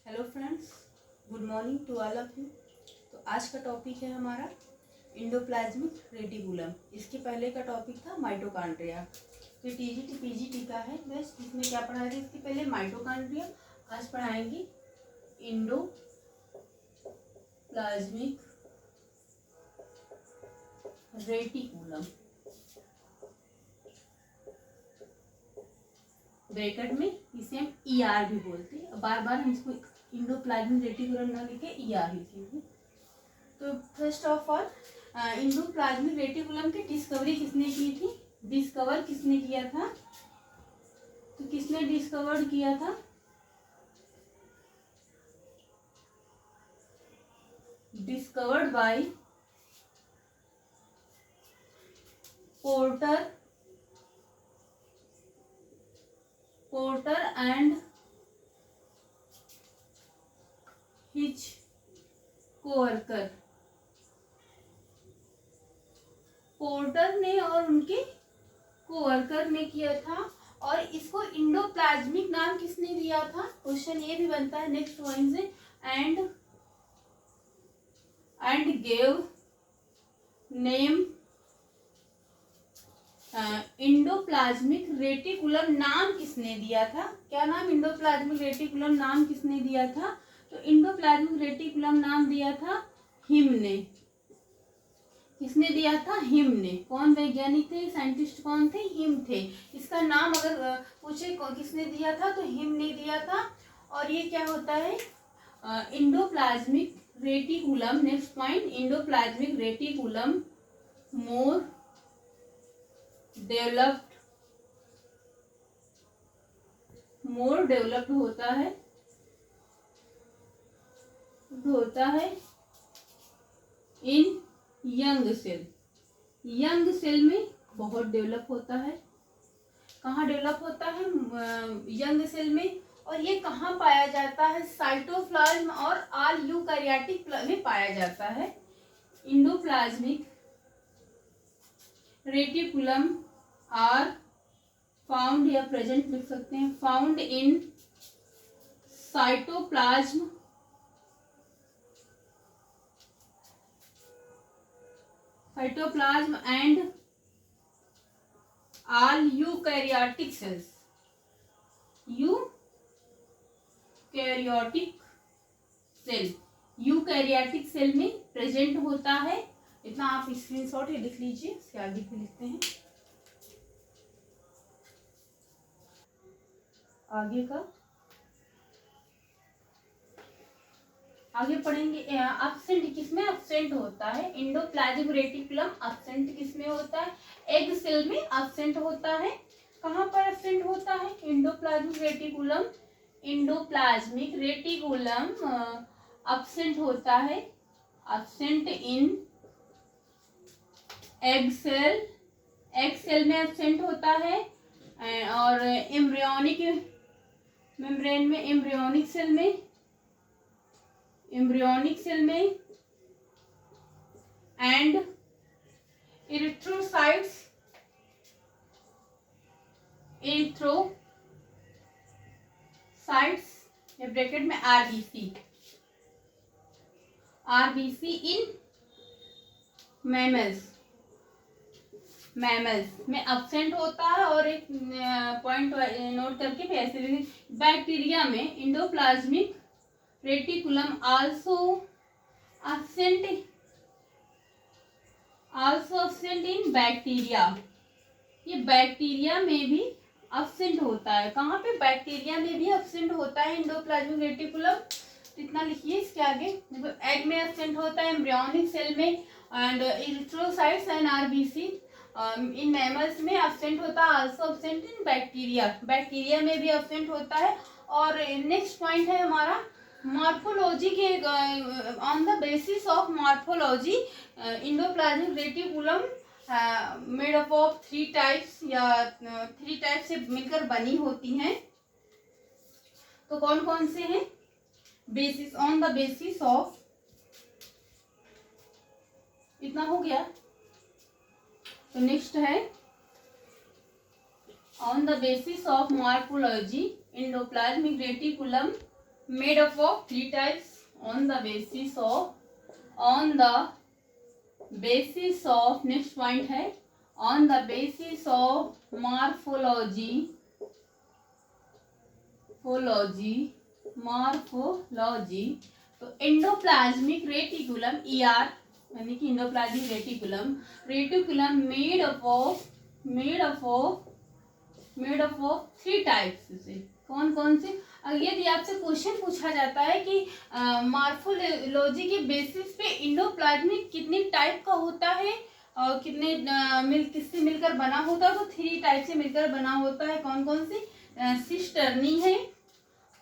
Hello friends, good morning to all of you. तो आज का टॉपिक है हमारा इंडोप्लाज्मिक रेटिकुलम। इसके पहले का टॉपिक था माइटोकॉन्ड्रिया। तो टीजीटी पीजीटी का है बस। इसमें क्या पढ़ाया था? इसके पहले माइटोकॉन्ड्रिया, आज पढ़ाएंगे इंडोप्लाज्मिक रेटिकुलम। ब्रैकेट में इसे हम ईआर भी बोलते हैं। बार बार हम इसको इंडोप्लाज्मिक रेटिकुलम ना लिखे ईआर लिखेंगे। तो first of all endoplasmic reticulum की डिस्कवरी किसने की थी? डिस्कवर किसने किया था? तो किसने डिस्कवर किया था? Discovered by porter and his co-worker. Porter ने और उनके कोवर्कर ने किया था। और इसको इंडोप्लाज्मिक नाम किसने दिया था? क्वेश्चन ये भी बनता है नेक्स्ट वन से। And gave name endoplasmic reticulum. नाम किसने दिया था? क्या नाम? इंडोप्लाज्मिक रेटिकुलम नाम किसने दिया था? तो इंडोप्लाज्मिक रेटिकुलम नाम दिया था हिम ने। किसने दिया था? हिम ने। कौन वैज्ञानिक थे? साइंटिस्ट कौन थे? हिम थे। इसका नाम अगर पूछे किसने दिया था तो हिम ने दिया था। और ये क्या होता है? Endoplasmic reticulum. Next point, endoplasmic reticulum more developed होता है इन यंग सेल। यंग सेल में बहुत डेवलप होता है। कहाँ डेवलप होता है? यंग सेल में। और ये कहाँ पाया जाता है? साइटोप्लाज्म और ऑल यूकैरियोटिक में पाया जाता है। इंडोप्लाज्मिक रेटिकुलम आर फाउंड, या प्रेजेंट लिख सकते हैं, found in cytoplasm and all eukaryotic cells. Eukaryotic cell में प्रेजेंट होता है। इतना आप स्क्रीनशॉट ही लिख लीजिए। इसके आगे भी लिखते हैं। आगे पढ़ेंगे। एब्सेंट किसमें एब्सेंट होता है? इंडोप्लाज्मिक रेटिकुलम एब्सेंट किसमें होता है? एग सेल में एब्सेंट होता है। कहाँ पर एब्सेंट होता है? इंडोप्लाज्मिक रेटिकुलम एब्सेंट होता है। एब्सेंट इन एग सेल में एब्सेंट होता है। और एम्ब्रियोनिक मेम्ब्रेन में, एम्ब्रियोनिक सेल में एंड इरिथ्रोसाइट्स ब्रैकेट में आरबीसी इन मैमल्स में एब्सेंट होता है। और एक पॉइंट नोट करके फिर ऐसे बैक्टीरिया में endoplasmic reticulum also absent in bacteria. ये बैक्टीरिया में भी एब्सेंट होता है। कहाँ पे? बैक्टीरिया में भी एब्सेंट होता है इंडोप्लाज्मिक रेटिकुलम। इतना लिखिए। इसके आगे एग में एब्सेंट होता है, एम्ब्रियोनिक सेल में and erythrocytes and RBC in mammals में एब्सेंट होता है। आल्सो एब्सेंट इन बैक्टीरिया में भी एब्सेंट होता है। और नेक्स्ट पॉइंट है हमारा मॉर्फोलॉजी के। On the basis of morphology endoplasmic reticulum made up of 3 types, या 3 टाइप से मिलकर बनी होती हैं। तो कौन कौन से हैं? ऑन द बेसिस ऑफ, इतना हो गया। तो नेक्स्ट है on the basis of morphology endoplasmic reticulum made up of three types on the basis of next point है on the basis of morphology। तो एंडोप्लाज्मिक रेटिकुलम ER यानी कि endoplasmic reticulum made up of three types से। कौन कौन से? अगर यदि आपसे क्वेश्चन पूछा जाता है कि मॉर्फोलॉजी के बेसिस पे एंडोप्लाज्मिक कितने टाइप का होता है और कितने किससे मिलकर बना होता है, तो थ्री टाइप से मिलकर बना होता है। कौन कौन सी? सिस्टर्नी है।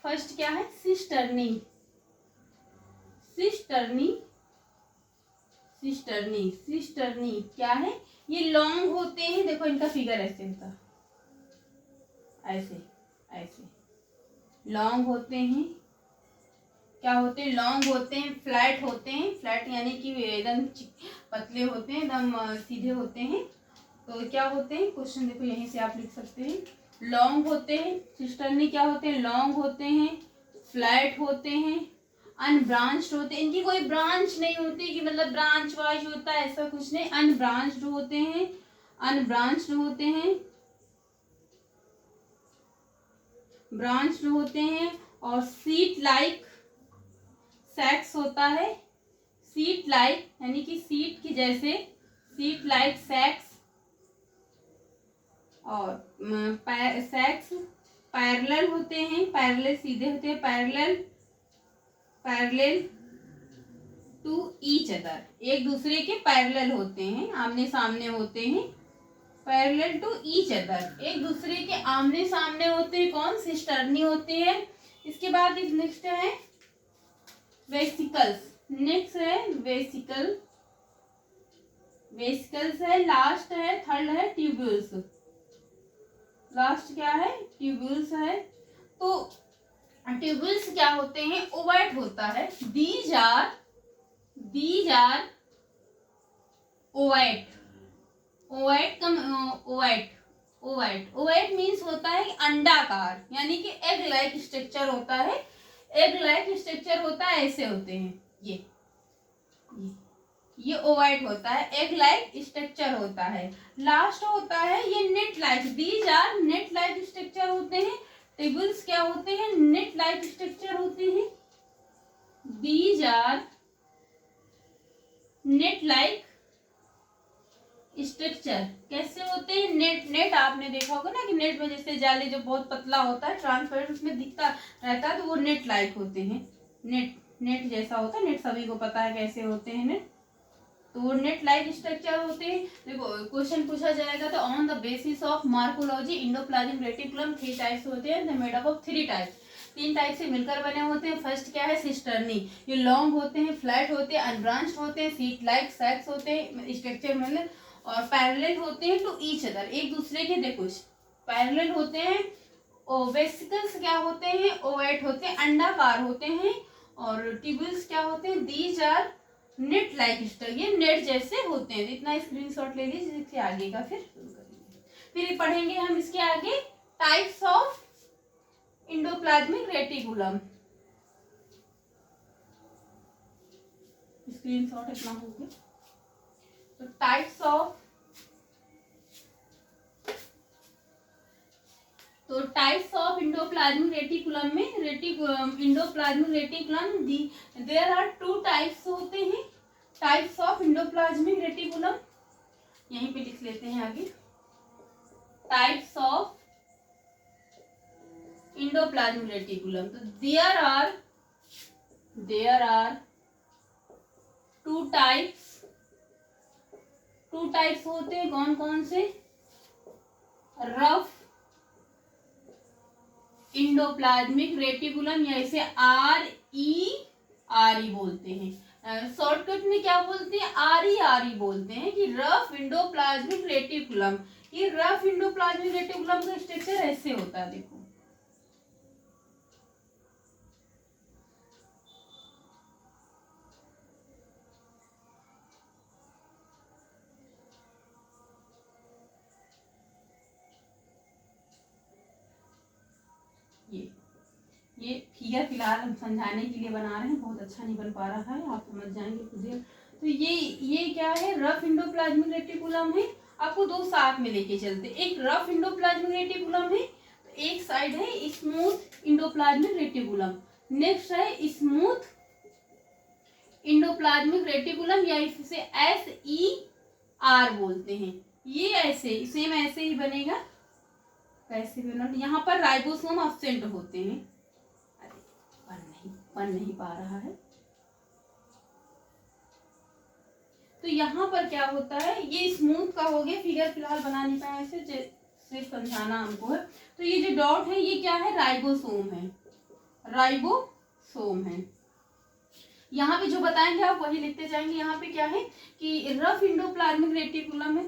फर्स्ट क्या है? सिस्टर्नी क्या है? ये लॉन्ग होते हैं, देखो इनका फिगर ऐसे होता, ऐसे लॉन्ग होते हैं। क्या होते हैं? लॉन्ग होते हैं, फ्लैट होते हैं, फ्लैट यानी कि एकदम पतले होते हैं, एकदम सीधे होते हैं। तो क्या होते हैं? क्वेश्चन देखो यहीं से आप लिख सकते हैं। लॉन्ग होते हैं, सिस्टर्नी क्या होते हैं? लॉन्ग होते हैं, फ्लैट होते हैं, अनब्रांच्ड होते हैं। इनकी कोई ब्रांच नहीं होती कि मतलब ब्रांच वाइज होता है, ऐसा कुछ नहीं। अनब्रांच्ड होते हैं और सीट लाइक सैक्स होता है। सीट लाइक यानी कि सीट की जैसे, सीट लाइक सैक्स। और सैक्स पैरेलल होते हैं, पैरेलल सीधे होते हैं, पैरेलल टू ईच अदर, एक दूसरे के पैरेलल होते हैं, आमने सामने होते हैं। पैरेलल टू ईच अदर, एक दूसरे के आमने सामने होते हैं। कौन? सिस्टर्नी होते हैं। इसके बाद नेक्स्ट है वेसिकल्स। नेक्स्ट है वेसिकल्स है। लास्ट है, थर्ड है ट्यूब्यूल्स। लास्ट क्या है? ट्यूब्यूल्स है। तो ट्यूब्यूल्स क्या होते हैं? ओवाइट होता है। दीज आर ओवाइट मीन्स होता है अंडाकार, यानी कि एग लाइक स्ट्रक्चर होता है। ऐसे होते हैं ये ओवाइट होता है, एग लाइक स्ट्रक्चर होता है। लास्ट होता है ये net like. These are net like structure होते हैं। टेबल्स क्या होते हैं? नेट लाइक स्ट्रक्चर होते हैं। These are net like structure कैसे होते हैं? नेट आपने देखा होगा ना कि नेट में जैसे जाली जो बहुत पतला होता है, ट्रांसपेरेंट, उसमें दिखता रहता है, तो वो नेट लाइक होते हैं। नेट जैसा होता है। नेट सभी को पता है कैसे होते हैं नेट, तो वो नेट लाइक स्ट्रक्चर होते हैं। देखो क्वेश्चन पूछा जाएगा तो on the basis of morphology endoplasmic reticulum three types होते हैं, made up of three types, तीन टाइप से मिलकर बने होते हैं। फर्स्ट क्या है? सिस्टर्नी। ये लॉन्ग होते हैं, फ्लैट होते हैं, अनब्रांच्ड होते हैं, सीट लाइक सैक्स होते हैं स्ट्रक्चर में, और पैरेलल होते हैं टू ईच अदर, एक दूसरे के देखो पैरेलल होते हैं। वेसिकल्स क्या होते हैं? ओवेट होते हैं, अंडाकार होते हैं। और ट्यूब्यूल्स क्या होते हैं? These are net like structure, ये नेट जैसे होते हैं। इतना स्क्रीनशॉट ले लीजिए, इसके आगे का फिर पढ़ेंगे हम इसके आगे types of endoplasmic reticulum. Screenshot इतना हो गया। तो टाइप्स ऑफ एंडोप्लाज्मिक रेटिकुलम में endoplasmic reticulum there are two types होते हैं। टाइप्स ऑफ एंडोप्लाज्मिक रेटिकुलम यहीं पे लिख लेते हैं आगे। टाइप्स ऑफ एंडोप्लाज्मिक रेटिकुलम, तो देयर आर टू टाइप्स होते हैं। कौन कौन से? रफ इंडोप्लाज्मिक रेटिकुलम, या इसे आर ई बोलते हैं। शॉर्टकट में क्या बोलते हैं? आर ई बोलते हैं कि रफ इंडोप्लाज्मिक रेटिकुलम। ये रफ इंडोप्लाज्मिक रेटिकुलम का स्ट्रक्चर ऐसे होता है, देखो ये फिगर फिलहाल हम समझाने के लिए बना रहे हैं, बहुत अच्छा नहीं बन पा रहा है, आप समझ जाएंगे खुद। तो ये क्या है, रफ इंडोप्लाज्मिक रेटिकुलम है। आपको दो साथ में लेके चलते, एक रफ इंडोप्लाज्मिक रेटिकुलम है, तो एक साइड है स्मूथ इंडोप्लाज्मिक रेटिकुलम, नेक्स्ट है स्मूथ इंडोप्लाज्मिक रेटिकुलम, या इसे SER बोलते हैं। ये ऐसे सेम ऐसे ही बनेगा, कैसे बना, यहाँ पर राइबोसोम अब्सेंट होते हैं। अरे बन नहीं पा रहा है। तो यहाँ पर क्या होता है, ये स्मूथ का हो गया, फिगर फिलहाल बना नहीं पाया ऐसे, सिर्फ समझाना हमको है। तो ये जो डॉट है ये क्या है, राइबोसोम है, राइबोसोम है। यहाँ पे जो बताएंगे आप वही लिखते जाएंगे। यहाँ पे क्या है कि रफ इंडोप्लाज्मिक रेटिकुलम है,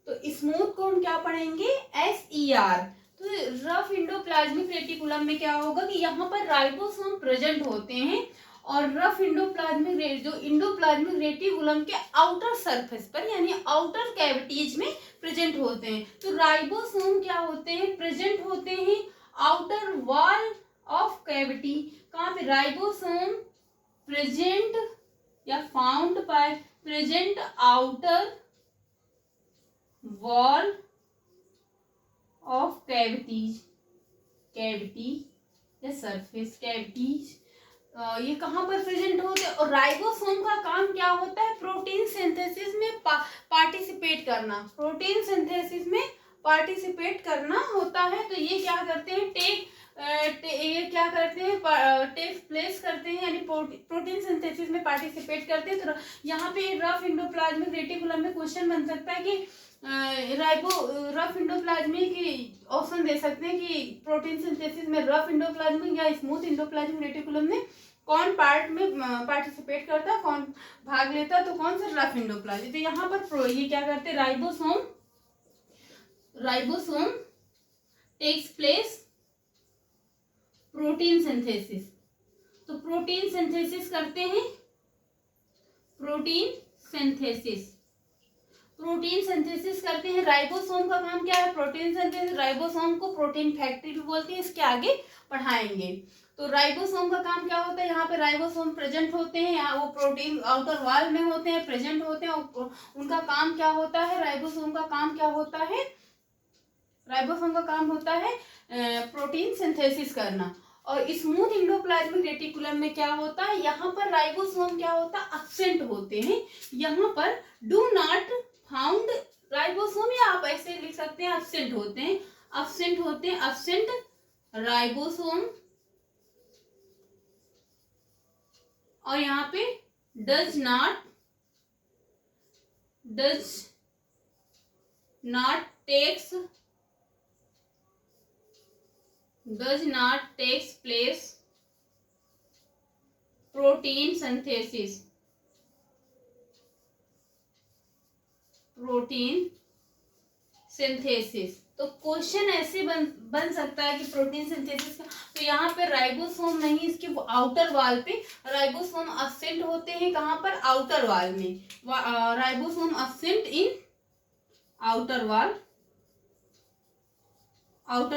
तो स्मूथ को हम क्या पढ़ेंगे, SER। तो रफ इंडोप्लाज्मिक रेटिकुलम में क्या होगा कि यहाँ पर राइबोसोम प्रेजेंट होते हैं, और रफ इंडोप्लाज्मिक जो इंडोप्लाज्मिक रेटिकुलम के आउटर सरफेस पर यानी आउटर कैविटीज में प्रेजेंट होते हैं। तो राइबोसोम क्या होते हैं, प्रेजेंट होते हैं आउटर वॉल ऑफ कैविटी। कहाँ पे, राइबोसोम प्रेजेंट या found by present outer wall of cavities, cavity या सरफेस कैविटीज, ये कहाँ पर प्रेजेंट होते हैं। और राइबोसोम का काम क्या होता है, प्रोटीन सिंथेसिस में पार्टिसिपेट करना, प्रोटीन सिंथेसिस में पार्टिसिपेट करना होता है। तो ये क्या करते हैं, ये क्या करते हैं, टेक प्लेस करते हैं, यानी प्रोटीन सिंथेसिस में पार्टिसिपेट करते हैं। तो यहाँ पे रफ इंडोप्लाज्मिक रेटिकुलम में क्वेश्चन बन सकता है कि रफ इंडोप्लाज्मिक ऑप्शन दे सकते हैं कि प्रोटीन सिंथेसिस में रफ इंडोप्लाज्मिक या स्मूथ इंडोप्लाज्मिक रेटिकुलम में कौन पार्ट में पार्टिसिपेट करता है, कौन भाग लेता है, तो कौन सा, रफ इंडोप्लाज्मिक। तो यहाँ पर ये क्या करते हैं, ribosome takes place protein synthesis. तो प्रोटीन सिंथेसिस करते हैं, प्रोटीन सिंथेसिस करते हैं। राइबोसोम का काम क्या है, प्रोटीन सिंथेसिस। राइबोसोम को प्रोटीन फैक्ट्री भी बोलते हैं, इसके आगे पढ़ाएंगे। तो राइबोसोम का काम क्या होता है, यहाँ पे राइबोसोम प्रेजेंट होते हैं, यहाँ वो प्रोटीन आउटर वॉल में होते हैं, प्रेजेंट होते हैं। उनका काम क्या होता है, राइबोसोम का काम क्या होता है, राइबोसोम का काम होता है प्रोटीन सिंथेसिस करना। और स्मूथ इंडोप्लाज्मिक रेटिकुलम में क्या होता है, यहाँ पर राइबोसोम क्या होता है, अब्सेंट होते हैं। यहाँ पर डू नॉट फाउंड राइबोसोम, या आप ऐसे लिख सकते हैं अब्सेंट होते हैं, अब्सेंट राइबोसोम। और यहाँ पे does not takes place protein synthesis. तो क्वेश्चन ऐसे बन सकता है कि प्रोटीन सिंथेसिस का, तो यहाँ पे राइबोसोम नहीं, इसके आउटर वॉल पे राइबोसोम अब्सेंट होते हैं। कहाँ पर, आउटर वॉल में, राइबोसोम अब्सेंट इन आउटर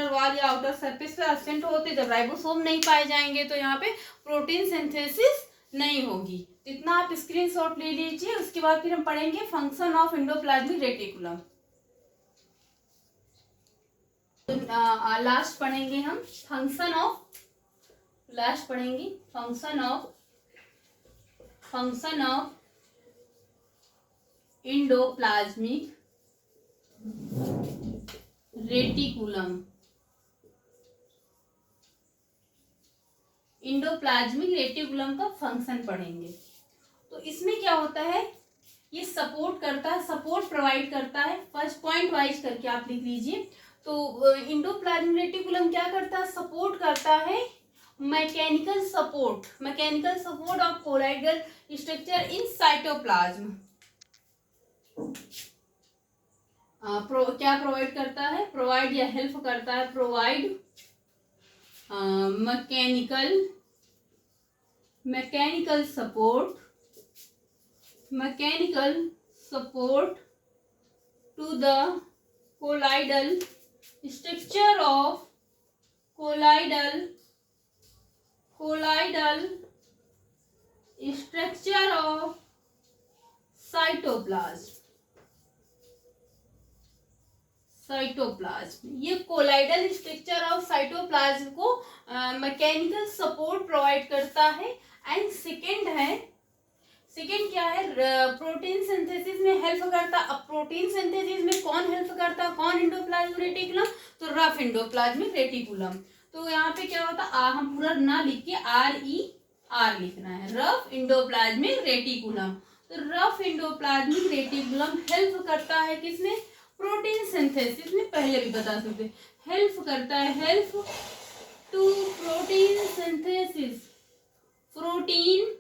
वॉल या आउटर सरफेस पे अब्सेंट होते। जब राइबोसोम नहीं पाए जाएंगे तो यहाँ पे प्रोटीन सिंथेसिस नहीं होगी। इतना आप स्क्रीनशॉट ले लीजिए। उसके बाद फिर हम पढ़ेंगे function of endoplasmic reticulum. Last पढ़ेंगे हम function of endoplasmic reticulum. Endoplasmic reticulum का फंक्शन पढ़ेंगे। तो इसमें क्या होता है, ये सपोर्ट करता है, सपोर्ट प्रोवाइड करता है। फर्स्ट पॉइंट वाइज करके आप लिख लीजिए। तो इंडोप्लाज्मिक रेटिकुलम क्या करता है, सपोर्ट करता है mechanical support of colloidal structure in cytoplasm. क्या प्रोवाइड करता है, प्रोवाइड या हेल्प करता है, provide mechanical support to the colloidal structure of colloidal structure of cytoplasm. ये कोलाइडल स्ट्रक्चर ऑफ साइटोप्लाज्म को मैकेनिकल सपोर्ट प्रोवाइड करता है। एंड सेकेंड क्या है, प्रोटीन सिंथेसिस में हेल्प करता। अब प्रोटीन सिंथेसिस में कौन हेल्प करता, कौन एंडोप्लाज्मिक रेटिकुलम, तो रफ एंडोप्लाज्मिक रेटिकुलम। तो यहाँ पे क्या होता, हम पूरा ना लिख के RER लिखना है, रफ एंडोप्लाज्मिक रेटिकुलम। तो रफ एंडोप्लाज्मिक रेटिकुलम हेल्प करता है किसमें, प्रोटीन सिंथेसिस में। पहले भी बता सकते, हेल्प करता है, help to protein synthesis, protein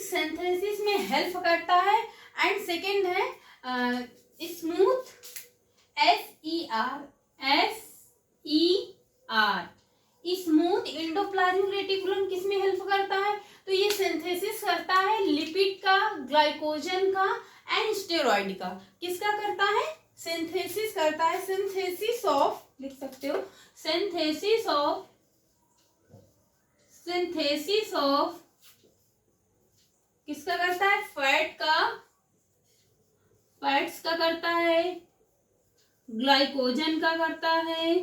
synthesis में हेल्प करता है। एंड सेकेंड है smooth, SER smooth endoplasmic reticulum किसमें हेल्प करता है, तो ये सिंथेसिस करता है लिपिड का, ग्लाइकोजन का एंड स्टेरॉइड का। किसका करता है, सिंथेसिस करता है, सिंथेसिस ऑफ, लिख सकते हो, सिंथेसिस ऑफ किसका करता है, फैट्स का करता है, ग्लाइकोजन का करता है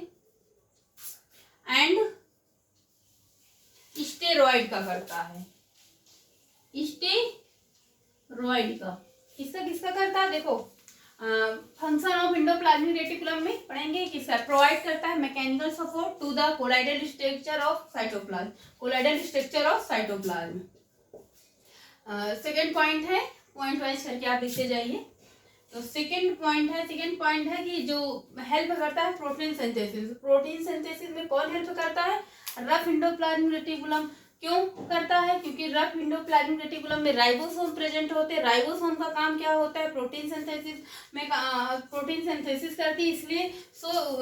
एंड स्टेरॉइड का करता है, स्टेरॉइड का। किसका करता है, देखो फंक्शन ऑफ एंडोप्लाज्मिक रेटिकुलम में पढ़ेंगे, किसका प्रोवाइड करता है, mechanical support to the colloidal structure of cytoplasm, second point है, पॉइंट वाइज करके आप लिखते जाइए। तो सेकेंड पॉइंट है कि जो हेल्प करता है प्रोटीन सिंथेसिस में कौन हेल्प करता है, रफ एंडोप्लाज्मिक रेटिकुलम। क्यों करता है, क्योंकि रफ एंडोप्लाज्मिक रेटिकुलम में राइबोसोम प्रेजेंट होते हैं। राइबोसोम का काम क्या होता है, प्रोटीन सिंथेसिस करती है, इसलिए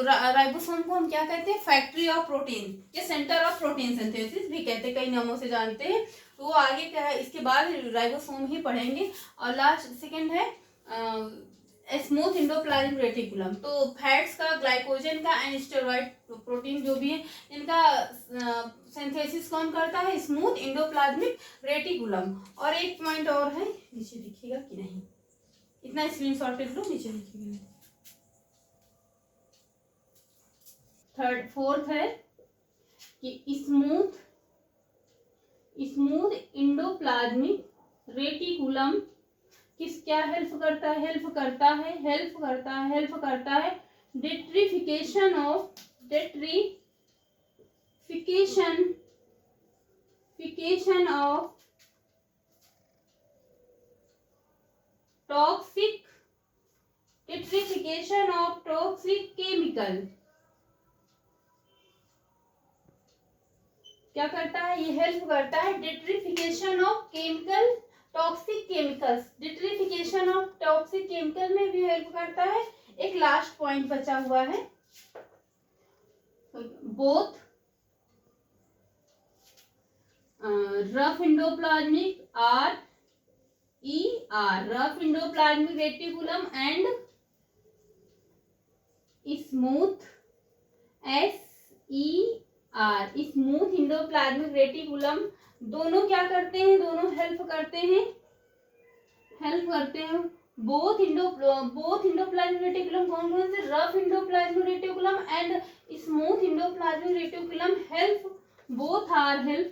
राइबोसोम को हम क्या कहते हैं, फैक्ट्री ऑफ प्रोटीन या सेंटर ऑफ प्रोटीन सिंथेसिस भी कहते हैं, कई नामों से जानते हैं। तो वो आगे क्या है, इसके बाद राइबोसोम ही पढ़ेंगे। और लास्ट सेकेंड है स्मूथ एंडोप्लाज्मिक रेटिकुलम। तो फैट्स का, ग्लाइकोजन का एंड स्टेरॉइड प्रोटीन जो भी है, इनका सिंथेसिस कौन करता है, स्मूथ एंडोप्लाज्मिक रेटिकुलम। और एक पॉइंट और है, नीचे लिखिएगा कि नहीं, इतना स्क्रीनशॉट ले लो, नीचे लिखिएगा। फोर्थ है कि स्मूथ एंडोप्लाज्मिक रेटिकुलम क्या हेल्प करता है, डेट्रिफिकेशन ऑफ टॉक्सिक केमिकल। क्या करता है, ये हेल्प करता है डेट्रिफिकेशन ऑफ टॉक्सिक केमिकल में भी हेल्प करता है। एक लास्ट पॉइंट बचा हुआ है, both rough endoplasmic rough endoplasmic reticulum and smooth smooth endoplasmic reticulum दोनों क्या करते हैं, दोनों हेल्प करते हैं बोथ एंडोप्लाज्मिक रेटिकुलम कौन से, rough endoplasmic reticulum and smooth endoplasmic reticulum both are help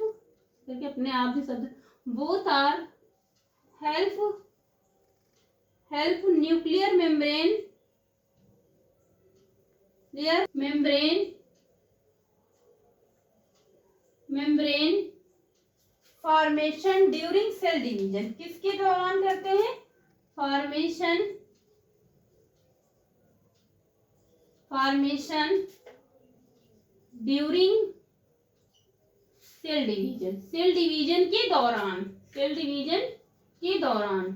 करके अपने आप भी शब्द, both are help nuclear membrane formation during cell division. किसके दौरान करते हैं, फॉर्मेशन ड्यूरिंग सेल डिवीजन के दौरान।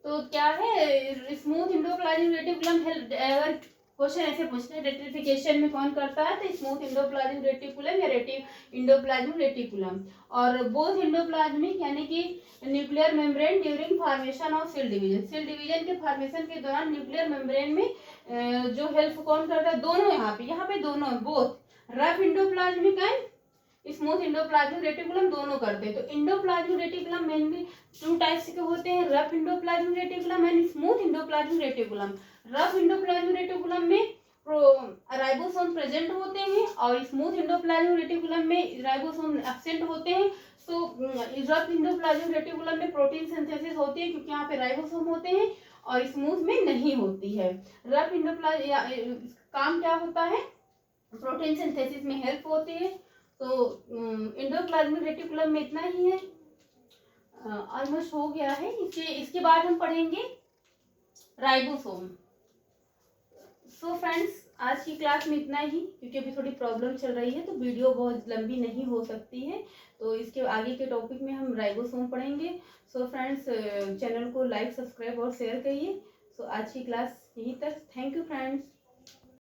तो क्या है, स्मूथ एंडोप्लाज्मिक रेटिकुलम क्वेश्चन ऐसे पूछते हैं रेटिफिकेशन में कौन करता है, तो स्मूथ इंडोप्लाज्मिक रेटिकुलम या इंडोप्लाज्मिक रेटिकुलम। और बोथ इंडोप्लाज्मिक यानी कि nuclear membrane during formation of cell division, cell division के फॉर्मेशन के दौरान न्यूक्लियर मेम्ब्रेन में जो हेल्प कौन करता है, दोनों यहाँ पे दोनों both rough endoplasmic and smooth endoplasmic reticulum दोनों करते हैं। तो endoplasmic reticulum mainly two types के होते हैं, rough endoplasmic reticulum and smooth endoplasmic reticulum. Rough endoplasmic reticulum में राइबोसोम प्रेजेंट होते हैं और स्मूथ इंडोप्लाज्मिक रेटिकुलम में राइबोसोम एब्सेंट होते हैं। तो रफ इंडोप्लाज्मिक रेटिकुलम में प्रोटीन सिंथेसिस होती है क्योंकि यहाँ पे राइबोसोम होते हैं और स्मूथ में नहीं होती है। रफ इंडोप्लाज्मिक काम क्या होता है, प्रोटीन सिंथेसिस में हेल्प होती है। तो इंडोप्लाज्मिक रेटिकुलम में इतना ही है, ऑलमोस्ट हो गया है। इसके बाद हम पढ़ेंगे राइबोसोम। सो फ्रेंड्स, आज की क्लास में इतना ही, क्योंकि अभी थोड़ी प्रॉब्लम चल रही है तो वीडियो बहुत लंबी नहीं हो सकती है। तो इसके आगे के टॉपिक में हम राइबोसोम पढ़ेंगे। सो फ्रेंड्स, चैनल को लाइक, सब्सक्राइब और शेयर करिए। सो आज की क्लास यहीं तक। Thank you friends.